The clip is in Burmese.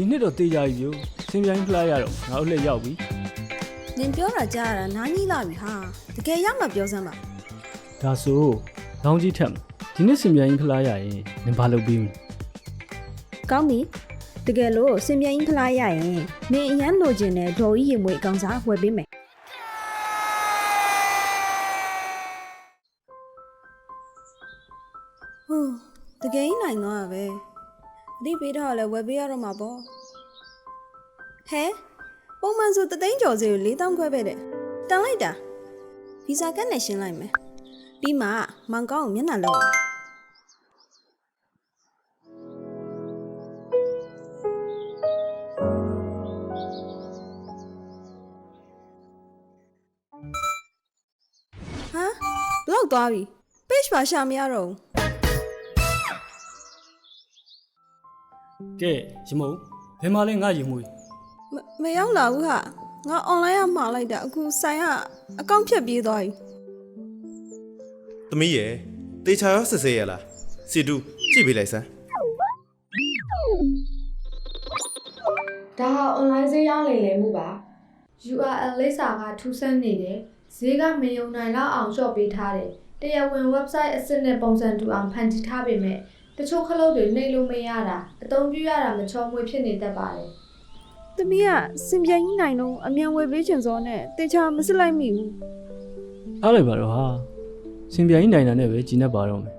ဒီနှစ်တော့တေးကြပြီဗျစင်ပြိုင်းဖလားရတော့ငါတို့လည်းရောက်ပြီ နင်ပြောတာကြားရတာနားကြီးလာပြီဟာတကယ်ရောက်မှပြောစမ်းပါ ဒါဆိုလောင်းကြီးထက်ဒီနှစ်စင်ပြိုင်းဖလားရရင်နင်ဘာလုပ်ပြီးမလဲ ကောင်းပြီတကယ်လို့စင်ပြိုင်းဖလားရရင်နင်အရန်လိုချင်တဲ့ဒေါ်ကြီးရင်မွေအကောင်စားဝယ်ပေးမယ်ဟိုးတကယ်ကြီးနိုင်တော့ပဲအတိပေးတော့လည်းဝယ်ပေးရတော့မှာပေါ့ဟဲပုံမှန်ဆို3သိန်းကျော်စီကို4000ခွဲပဲတဲ့တန်လိုက်တာဗီဇာကတ်နဲ့ရှင်းလိုက်မယ်ပြီးမှမောင်ကောင်းကိုမျက်နှာလောက်ဟာဘလောက်သွားပြီ page ပါရှာမရတော့ ကဲရမုံဘယ်မှာလဲငါရင်မွေး မရောက်လာဘူးဟာငါ online ကမှာလိုက်တာအခုဆိုင်ကအကောင့်ဖြတ်ပြေးသွားပြီ သမီးရဲ့တေချာရောစစ်ဆေးရလားစီတူကြည့်ပေးလိုက်စမ်း ဒါဟာ online ဈေးရောင်းလိမ်လည်မှုပါ URL လိပ်စာကထူးဆန်းနေတယ်ဈေးကမယုံနိုင်တော့အောင်လျှော့ပေးထားတယ်တရားဝင် website အစစ်နဲ့ပုံစံတူအောင်ဖန်တီးထားပေမဲ့တချို့ခလုတ်တွေနှိပ်လို့မရတာအသုံးပြုရတာမချောမွေ့ဖြစ်နေတတ်ပါတယ် သမီးကစင်ပြိုင်ကြီးနိုင်တော့အမြန်ဝယ်ပေးချင်စောနဲ့တေချာမစစ်လိုက်မိဘူး အားလိုက်ပါတော့ဟာစင်ပြိုင်းနိုင်တာနဲ့ပဲကြီးနေပါတော့မယ်